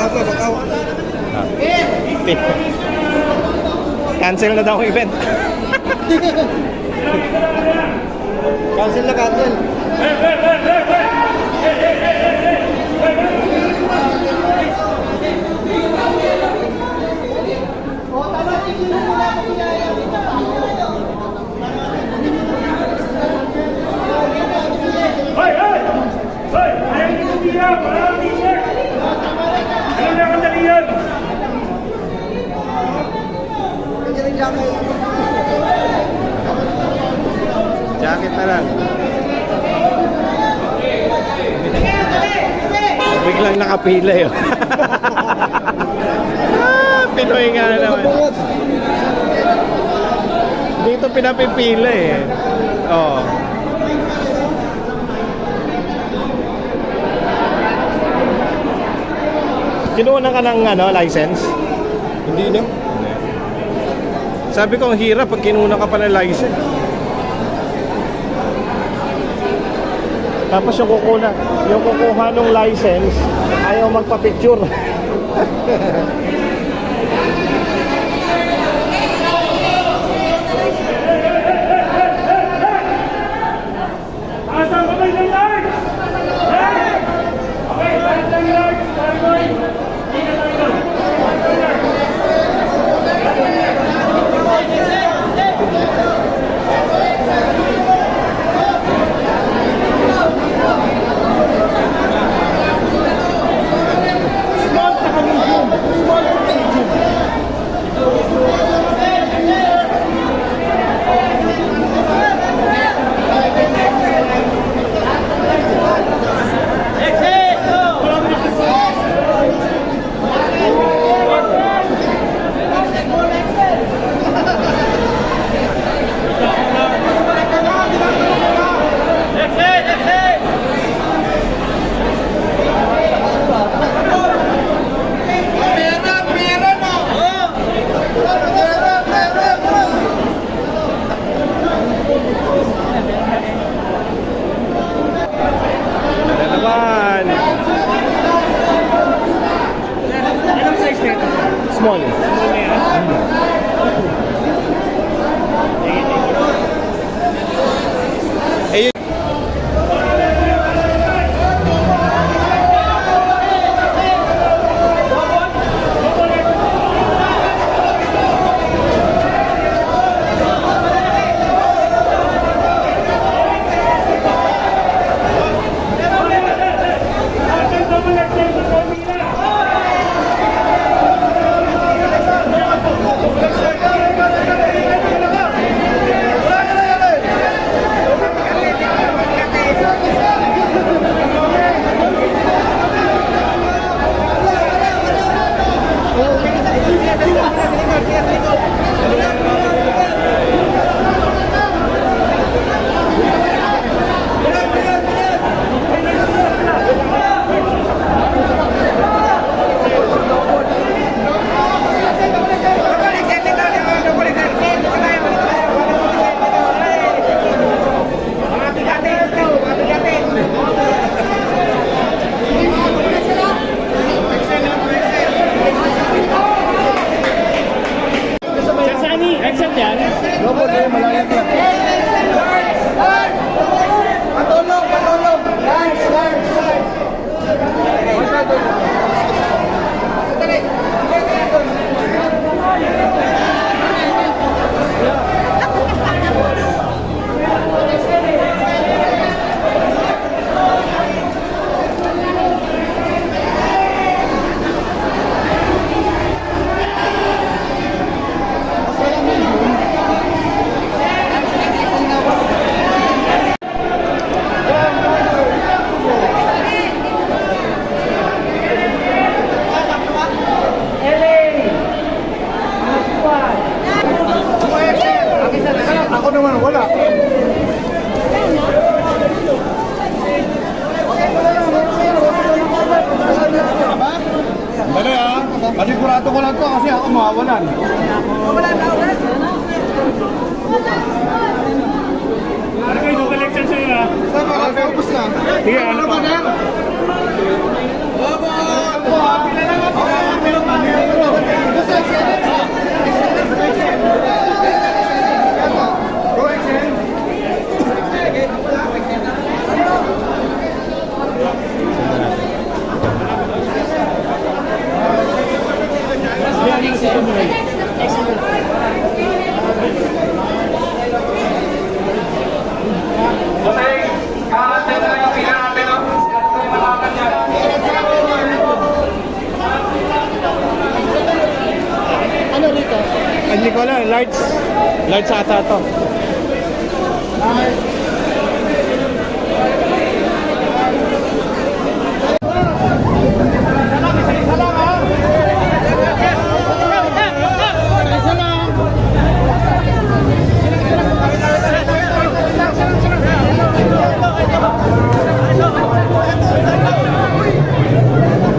bakaw. Cancel na daw ang event. Cancel na cancel. Jacket na lang. Biglang nakapila yun. Pinoy nga naman. Dito pinapipila eh. Oo. Kinuha ka ng license? Hindi na. Sabi ko ang hirap pag kinuha ka pa ng license. Tapos yung kukuha ng license, ayaw magpa-picture. Small. Panigurado ko lang to kasi ako mawawalan. Wala na, wala. Ano kayo, no collection sa'yo na? Saan ba? Ubus na. Sige, ano pa? Hindi ko alam, large. Large ata to.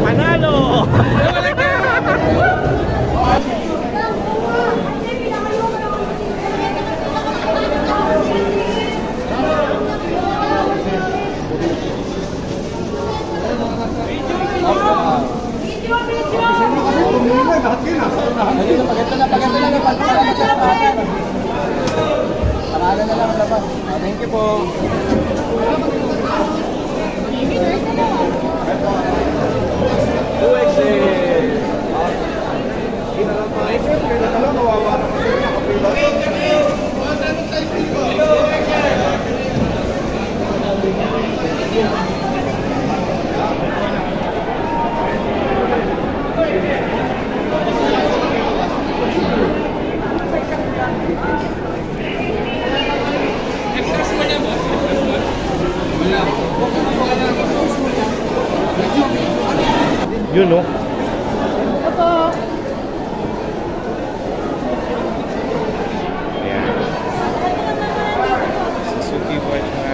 Panalo! Thank you po. Yun, no? Ayan. Suzuki Watchman.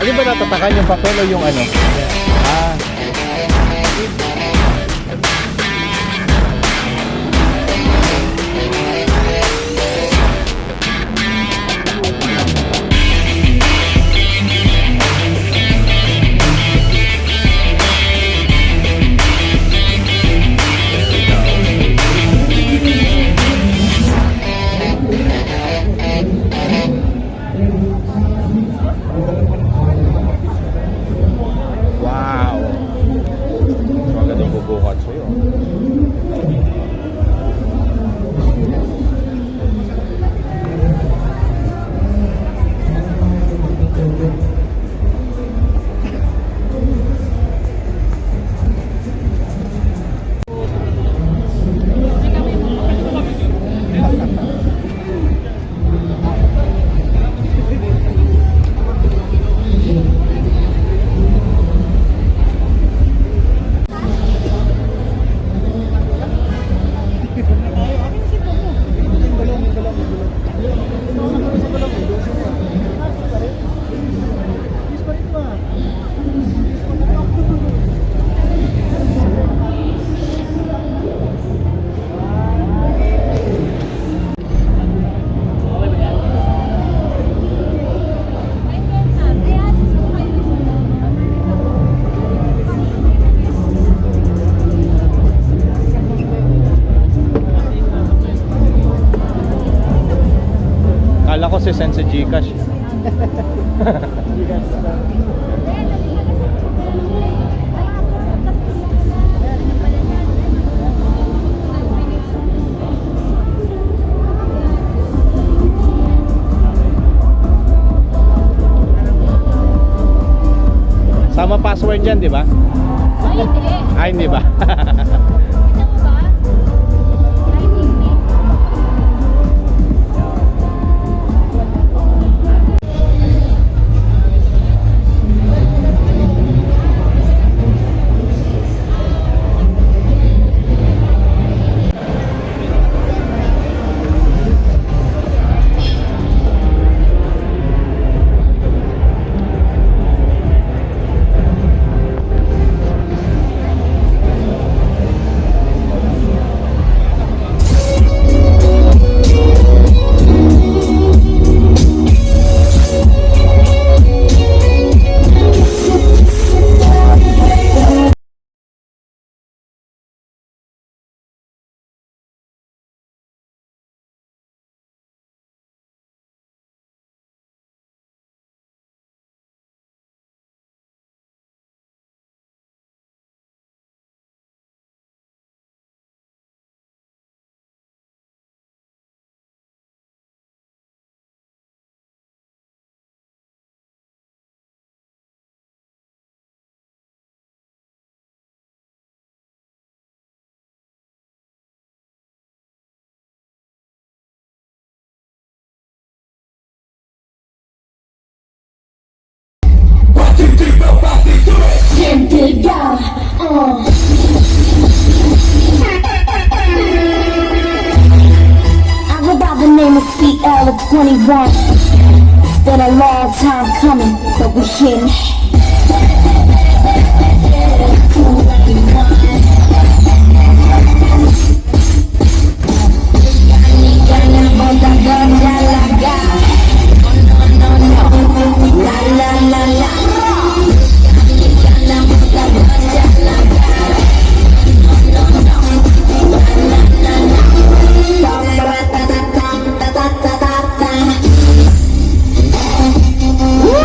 Ano ba natatakan yung papel o yung ano? Ah. Wow! So agad ang bubukat sa'yo. send sa Gcash. Sama password dyan, di ba? Ay, hindi. Ay, hindi ba? Ito mo ba? Ay, hindi. I go by the name of CL at 21. It's been a long time coming, but we're here now.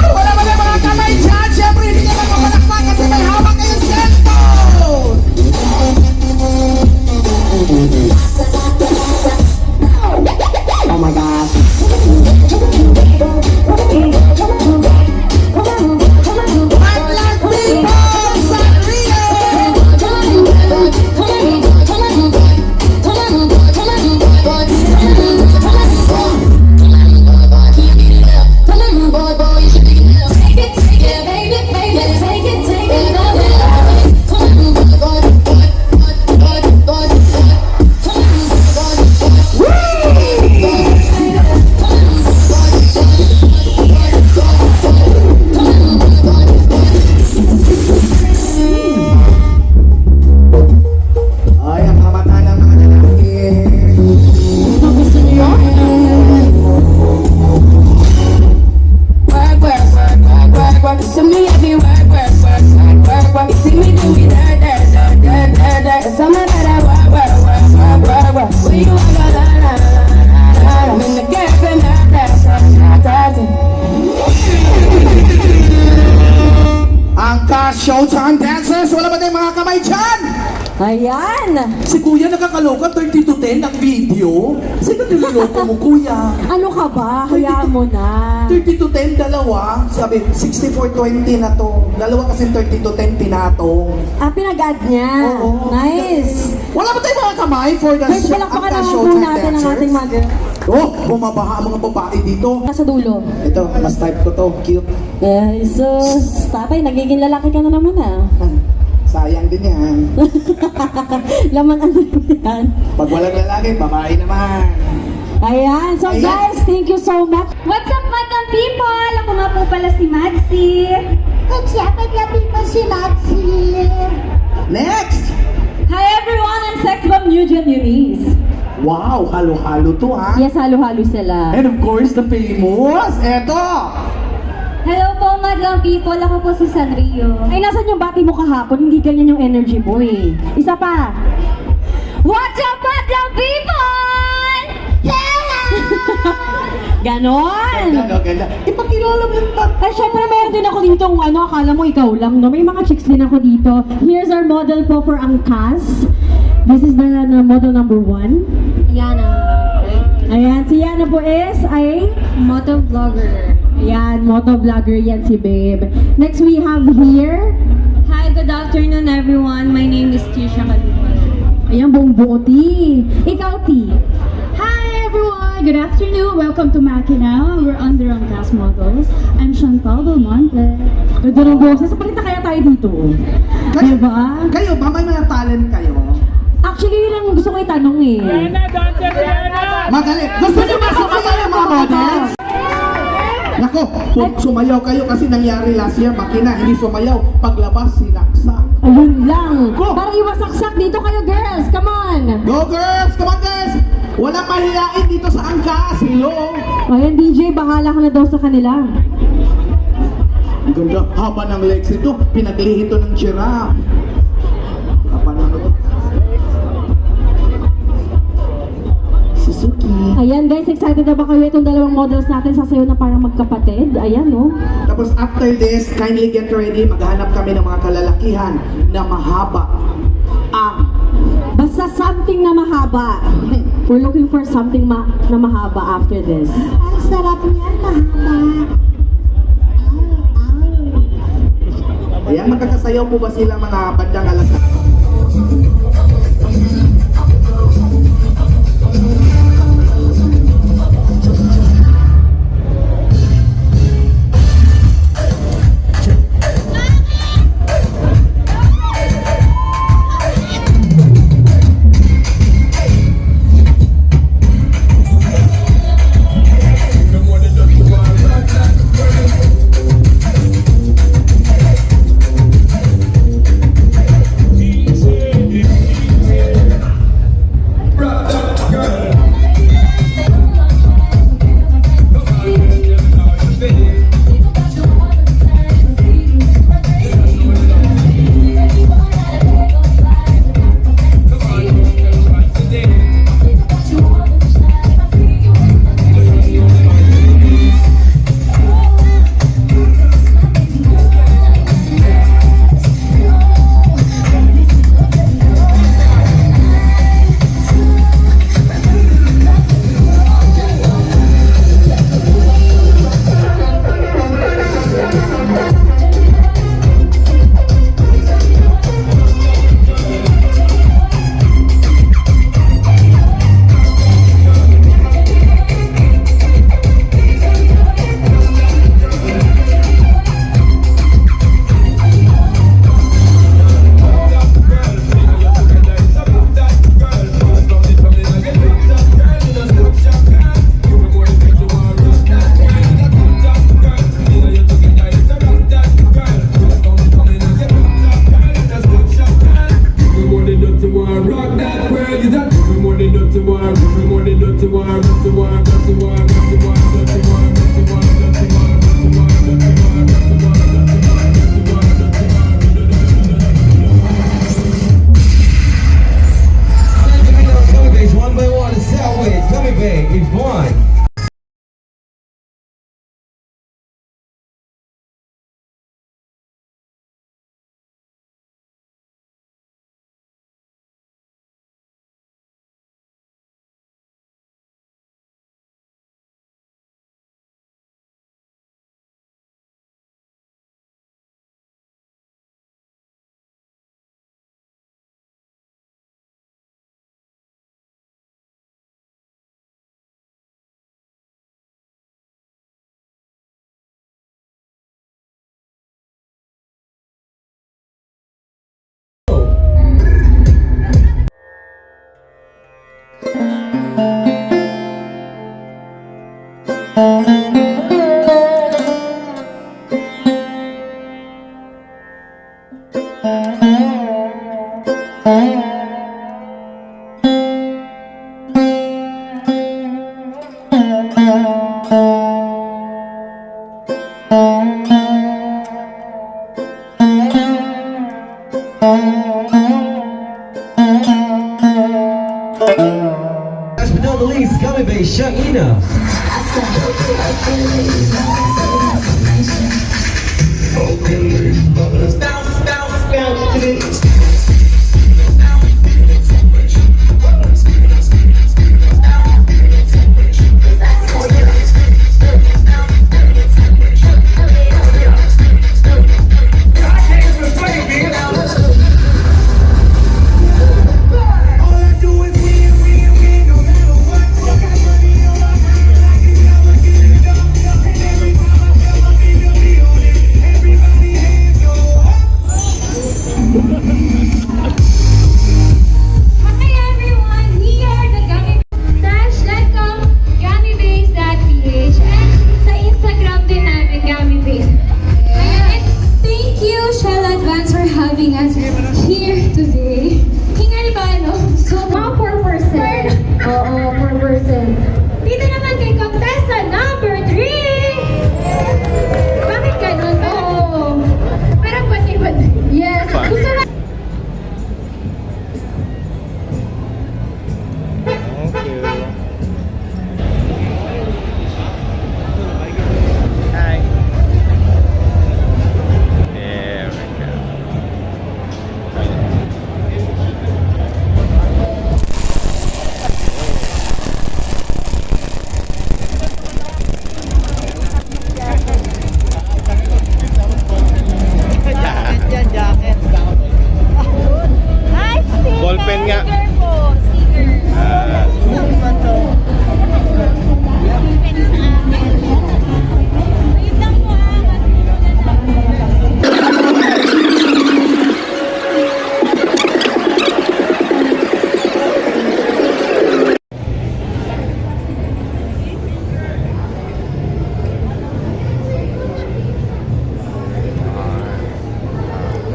Wala ba na mga kamay dyan? Siyempre, hindi ka lang mamalakpak kasi may hawak kayong cellphone! Oh my God. Madlang people sa Rio! Ay, ang kamata ng mga lalaki. Gusto niyo? Work, work, work, work, work, work. To me, I be work, work, work, work, work, work. You see me do me dirt, dirt, dirt, dirt, dirt, dirt. Some of that I work, work, work, work, work, work. Where you at, la, la, la, la, la. I'm in the girlfriend, da, da, da, da, da, da. Ang ka-showtime dancers, wala ba tayong mga kamay dyan? Ayan! Si Kuya nakakaloka 30 to 10 ang video. Sino niloloko mo, Kuya? Ano ka ba? Hayaan mo na. 30 to 10, dalawa. Sabi, 64-20 na to. Dalawa kasi 30 to 10 pinatong. Ah, pinag-add niya. Oo. Nice. Wala ba tayong mga kamay for the Guys, palakpakan naman po natin ang ating mga girl. Oh, bumabaha ang mga babae dito. Nasa dulo. Ito, mas type ko to. Cute. Eh, so, tatay, nagiging lalaki ka na naman ah. Sayang din yan. Laman ano yan. Pag walang lalaki, babae naman. Ayan. So Ayan. guys, thank you so much. What's up, madam people? Ako nga po pala si Madsi. At syempre, people si Maxi. Next! Hi everyone, I'm Sex Bomb Nugent Eunice. Wow, halo-halo to ha. Yes, halo-halo sila. And of course, the famous. Eto! Hello po, madam people. Ako po si Sanrio. Ay, nasan yung bati mo kahapon? Hindi ganyan yung energy mo eh. Isa pa. What's up, madam people? Ganon! Ganda. Ipakilala mo yung Ay, syempre meron din ako dito akala mo ikaw lang, no? May mga chicks din ako dito. Here's our model po for Angkas. This is the model number 1. Yana. Ayan, si Yana po ay Motovlogger. ayan, motovlogger yan si Babe. Next we have here, Hi, good afternoon everyone. My name is Tisha Kaluman. ayan, buong buo T. Ikaw, T. Hi everyone! Good afternoon! Welcome to Makina. We're on the Angkas Models. I'm Chantal Belmonte. Ganda ng boses. Palit na kaya tayo dito. Diba? Kayo ba? May mga talent kayo? Actually, yun ang gusto ko itanong eh. Magaling. Gusto niyo ba sumayaw yung mga models? Nako, sumayaw kayo kasi nangyari last year, Makina, hindi sumayaw. Paglabas, sinaksak. Ayun lang. Para iwasaksak dito kayo, girls. Come on. Go girls! Come on girls! Walang mahihain dito sa Angkas. Hello! Ayan, DJ, bahala ka na daw sa kanila. Ang ganda. Haba ng legs ito. Pinaglihi ito ng giraffe. Haba ng Suzuki. Ayan, guys, excited na ba kayo? Itong dalawang models natin sasayaw na parang magkapatid. Ayan, no? Tapos after this, kindly get ready. Maghanap kami ng mga kalalakihan na mahaba ang Basta something na mahaba. We're looking for something na mahaba after this. Ang sarap niyan, mahaba. Ayan, magkakasayaw po ba sila mga bandang alas? Last but not the least, coming by Shaina. Hi everyone, we are the Gummy /com gummybase.ph and sa Instagram din namin gummybase. And thank you Shell Advance for having us here today. Hingal ba no? So mga 4%. Oo, 4%. Dito naman kay contestant number 3. Bakit ganun? Oo. Parang pati-pati. Yes. Gusto na Thank you. Hi. There we go. Ballpen nga. Ah.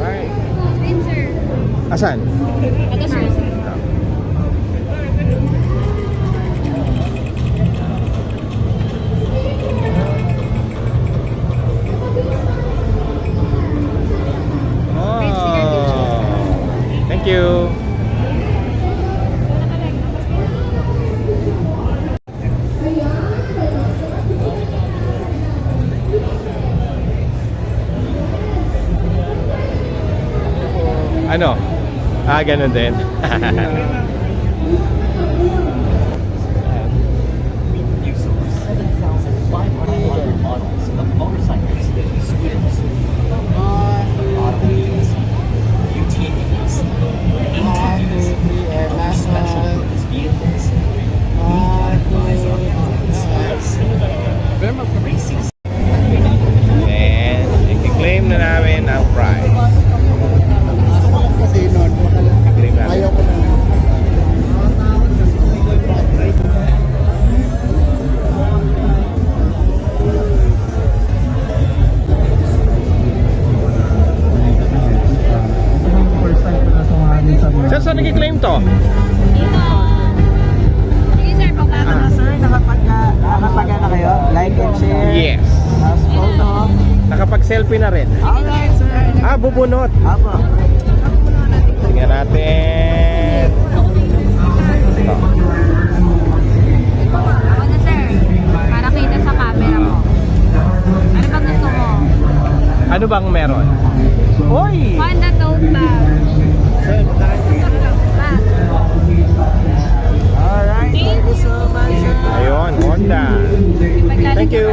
Alright. Asan? Oh. Thank you. Ano? Ah, ganun din. models of motorcycles, scooters, automobiles, UTVs, ATVs, and special purpose vehicles. We categorize our products as racing. And i-claim na namin ang prize. Kasi noon, I-claim namin. ayaw ko na. Sir, saan nag-claim to? Nakapag na kayo? Like and share? Yes. Tapos photo? Nakapag-selfie na rin. Alright, sir. Ah, bubunot. Apo. Tingnan natin. Ito. Ano sir? Para kita sa camera mo. Ano bang gusto mo? Ano bang meron? Hoy! Honda tote bag. Alright, thank you so much, sir. Ayun, Honda. Thank you.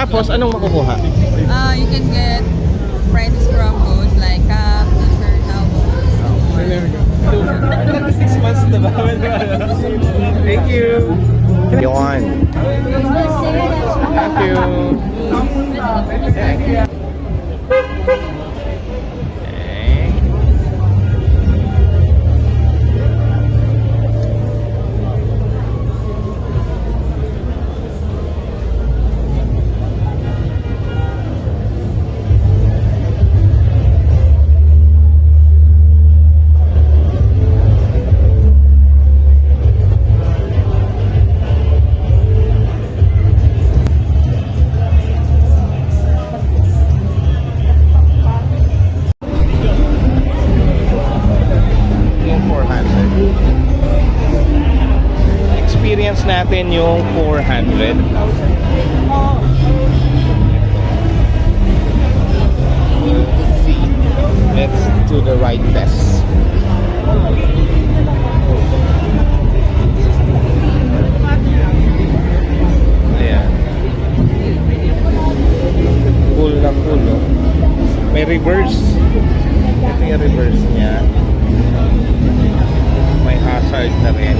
Tapos, anong makukuha? You can get prizes from both like cap, t-shirt, towels. There we go. 6 months na ba? Thank you. Yon. Thank you. Thank you. Yung 400. Experience natin yung 400. See. Let's do the right test. Ayan. Cool na cool, no? May reverse. Ito yung reverse niya. May hazard na rin.